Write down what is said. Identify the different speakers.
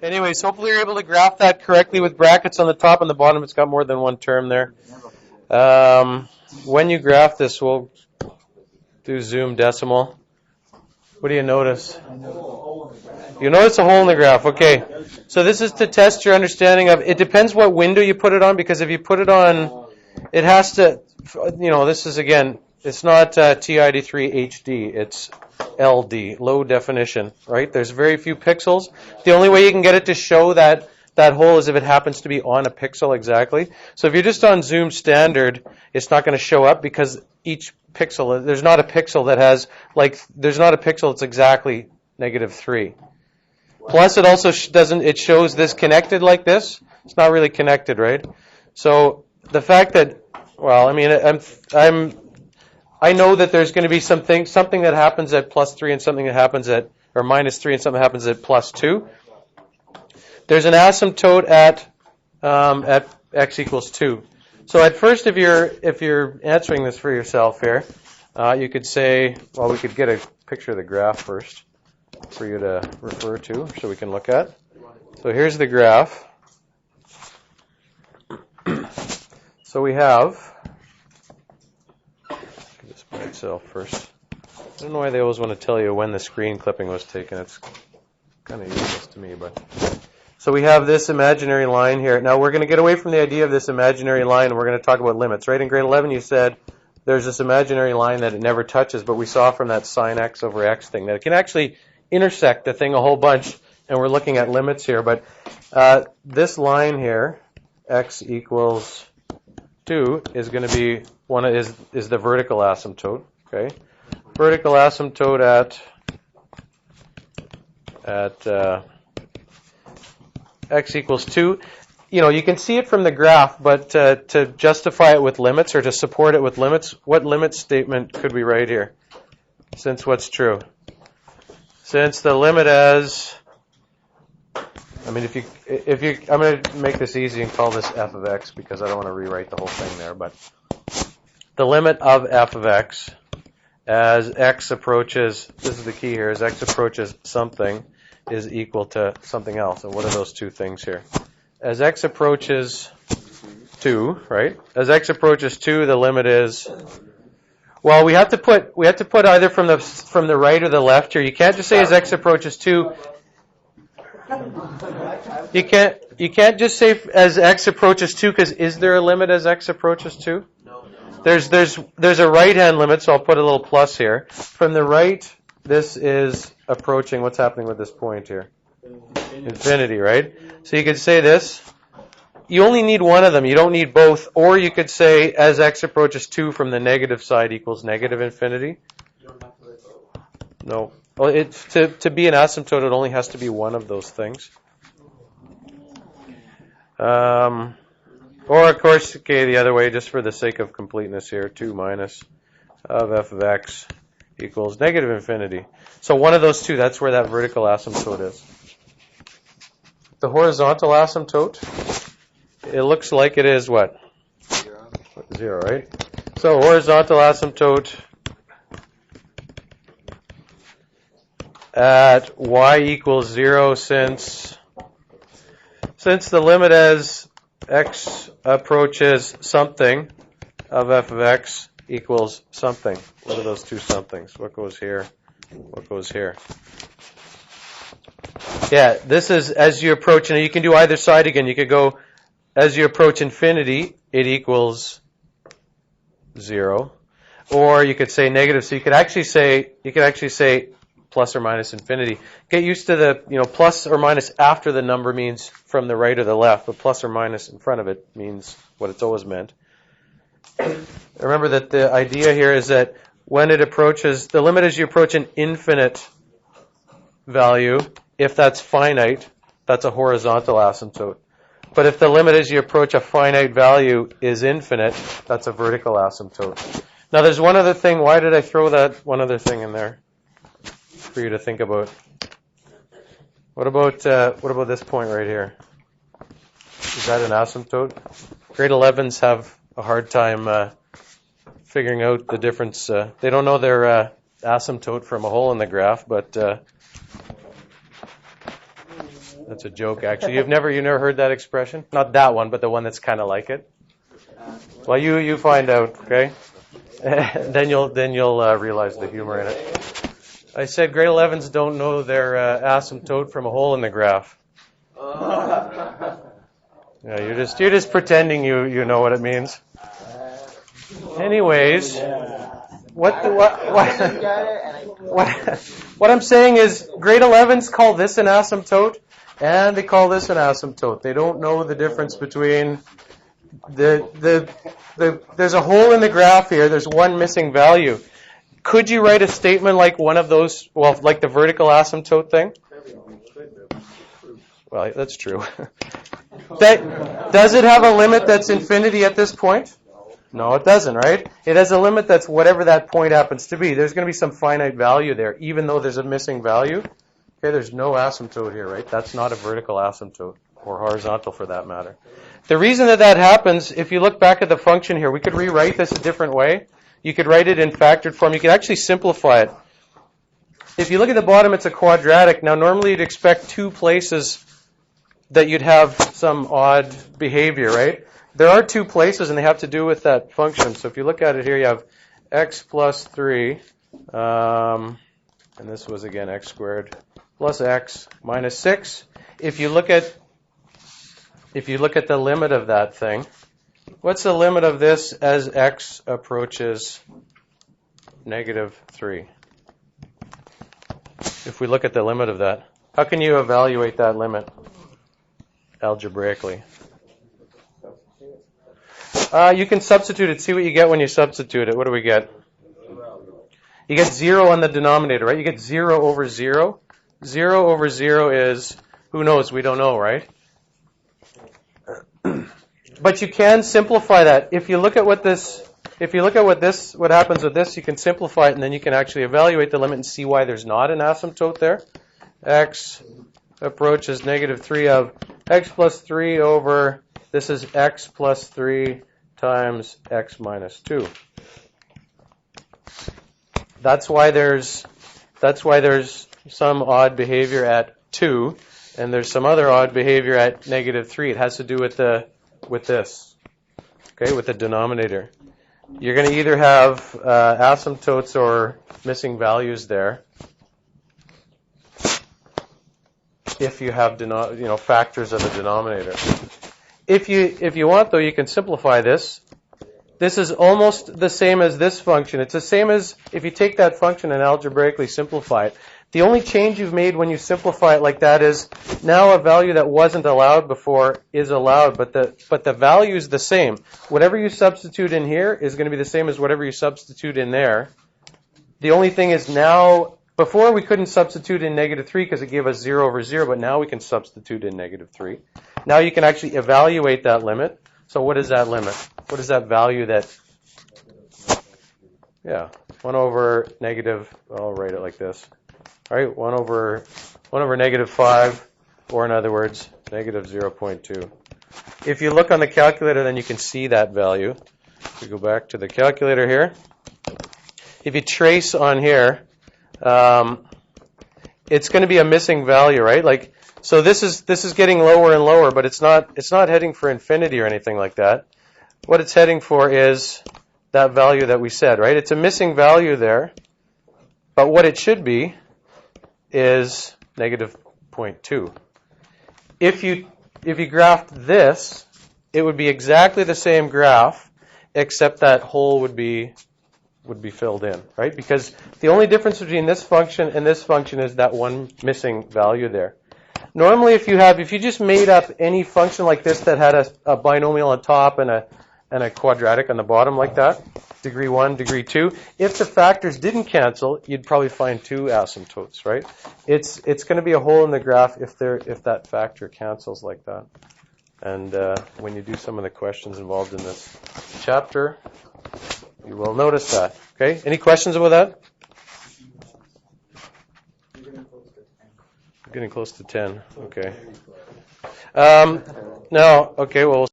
Speaker 1: Anyways, hopefully you're able to graph that correctly with brackets on the top and the bottom. It's got more than one term there. When you graph this, we'll do zoom decimal. What do you notice? You notice a hole in the graph. Okay. So this is to test your understanding of, it depends what window you put it on, because if you put it on, it has to, this is again, it's not TID3 HD, it's LD, low definition, right? There's very few pixels. The only way you can get it to show that hole is if it happens to be on a pixel exactly. So if you're just on zoom standard, it's not going to show up because each pixel, there's not a pixel that has, there's not a pixel that's exactly -3. Plus, it also it shows this connected like this. It's not really connected, right? So the fact that, I know that there's going to be something that happens at +3 and something that happens at, or -3 and something that happens at +2. There's an asymptote at x equals 2. So at first, if you're answering this for yourself here, you could say, well, we could get a picture of the graph first for you to refer to, so we can look at. So here's the graph. So we have, get this by itself first. I don't know why they always want to tell you when the screen clipping was taken. It's kind of useless to me, but. So we have this imaginary line here. Now we're going to get away from the idea of this imaginary line, and we're going to talk about limits, right? In grade 11 you said there's this imaginary line that it never touches, but we saw from that sine x over x thing that it can actually intersect the thing a whole bunch, and we're looking at limits here. But this line here, x equals 2, is going to be is the vertical asymptote, okay? Vertical asymptote at x equals 2. You can see it from the graph, but to justify it with limits or to support it with limits, what limit statement could we write here? Since what's true? Since the limit as, I'm going to make this easy and call this f of x because I don't want to rewrite the whole thing there, but the limit of f of x as x approaches, this is the key here, as x approaches something is equal to something else. And what are those two things here? As x approaches 2, right? As x approaches 2, the limit is, well, we have to put either from the right or the left here. You can't just say as x approaches 2. You can't just say as x approaches 2, because is there a limit as x approaches 2? No. There's a right-hand limit, so I'll put a little plus here. From the right, this is approaching, what's happening with this point here? Infinity, right? So you could say this. You only need one of them. You don't need both. Or you could say as x approaches 2 from the negative side equals negative infinity. No. Well, to be an asymptote, it only has to be one of those things. Or, of course, okay, the other way, just for the sake of completeness here, 2 minus of f of x equals negative infinity. So one of those two, that's where that vertical asymptote is. The horizontal asymptote, it looks like it is what? 0, right? So horizontal asymptote at y equals 0 since the limit as x approaches something of f of x equals something. What are those two somethings? What goes here? What goes here? Yeah, this is as you approach, and you can do either side again. You could go as you approach infinity, it equals 0. Or you could say negative. So you could actually say plus or minus infinity. Get used to the, plus or minus after the number means from the right or the left, but plus or minus in front of it means what it's always meant. Remember that the idea here is that when it approaches, the limit as you approach an infinite value, if that's finite, that's a horizontal asymptote. But if the limit as you approach a finite value is infinite, that's a vertical asymptote. Now there's one other thing. Why did I throw that one other thing in there for you to think about? What about this point right here? Is that an asymptote? Grade 11s have a hard time figuring out the difference. They don't know their asymptote from a hole in the graph, but That's a joke, actually. You've never heard that expression? Not that one, but the one that's kind of like it. Well, you find out, okay? then you'll realize the humor in it. I said grade 11s don't know their asymptote from a hole in the graph. Yeah, you're just pretending you know what it means. Anyways, what I'm saying is grade 11s call this an asymptote and they call this an asymptote. They don't know the difference between there's a hole in the graph here. There's one missing value. Could you write a statement like one of those, well, like the vertical asymptote thing? Well, that's true. Does it have a limit that's infinity at this point? No, it doesn't, right? It has a limit that's whatever that point happens to be. There's going to be some finite value there, even though there's a missing value. Okay, there's no asymptote here, right? That's not a vertical asymptote, or horizontal for that matter. The reason that happens, if you look back at the function here, we could rewrite this a different way. You could write it in factored form. You could actually simplify it. If you look at the bottom, it's a quadratic. Now, normally you'd expect two places that you'd have some odd behavior, right? There are two places, and they have to do with that function. So if you look at it here, you have x plus 3, and this was, again, x squared, plus x minus 6. If you look at the limit of that thing, what's the limit of this as x approaches negative 3? If we look at the limit of that, how can you evaluate that limit algebraically? You can substitute it. See what you get when you substitute it. What do we get? You get 0 on the denominator, right? You get 0 over 0. 0 over 0 is, who knows? We don't know, right? But you can simplify that. If you look at what happens with this, you can simplify it, and then you can actually evaluate the limit and see why there's not an asymptote there. X approaches negative 3 of x plus 3 over, this is x plus 3 times x minus 2. That's why there's some odd behavior at 2, and there's some other odd behavior at negative 3. It has to do with this, okay, with the denominator. You're going to either have asymptotes or missing values there. If you have factors of the denominator. If you want, though, you can simplify this. This is almost the same as this function. It's the same as if you take that function and algebraically simplify it. The only change you've made when you simplify it like that is now a value that wasn't allowed before is allowed, but the value is the same. Whatever you substitute in here is going to be the same as whatever you substitute in there. The only thing is now, before we couldn't substitute in negative 3 because it gave us 0 over 0, but now we can substitute in negative 3. Now you can actually evaluate that limit. So what is that limit? What is that value that, 1 over negative, I'll write it like this. All right, 1 over negative 5, or in other words, negative 0.2. If you look on the calculator, then you can see that value. We go back to the calculator here. If you trace on here, it's going to be a missing value, right? So this is getting lower and lower, but it's not heading for infinity or anything like that. What it's heading for is that value that we said, right? It's a missing value there, but what it should be is negative 0.2. If you graphed this, it would be exactly the same graph, except that hole would be filled in, right? Because the only difference between this function and this function is that one missing value there. Normally, if you just made up any function like this that had a binomial on top and a quadratic on the bottom like that, degree 1, degree 2, if the factors didn't cancel, you'd probably find two asymptotes, right? It's going to be a hole in the graph if that factor cancels like that. And when you do some of the questions involved in this chapter, you will notice that. Okay? Any questions about that? We're getting close to 10. Okay. Now, okay, well, we'll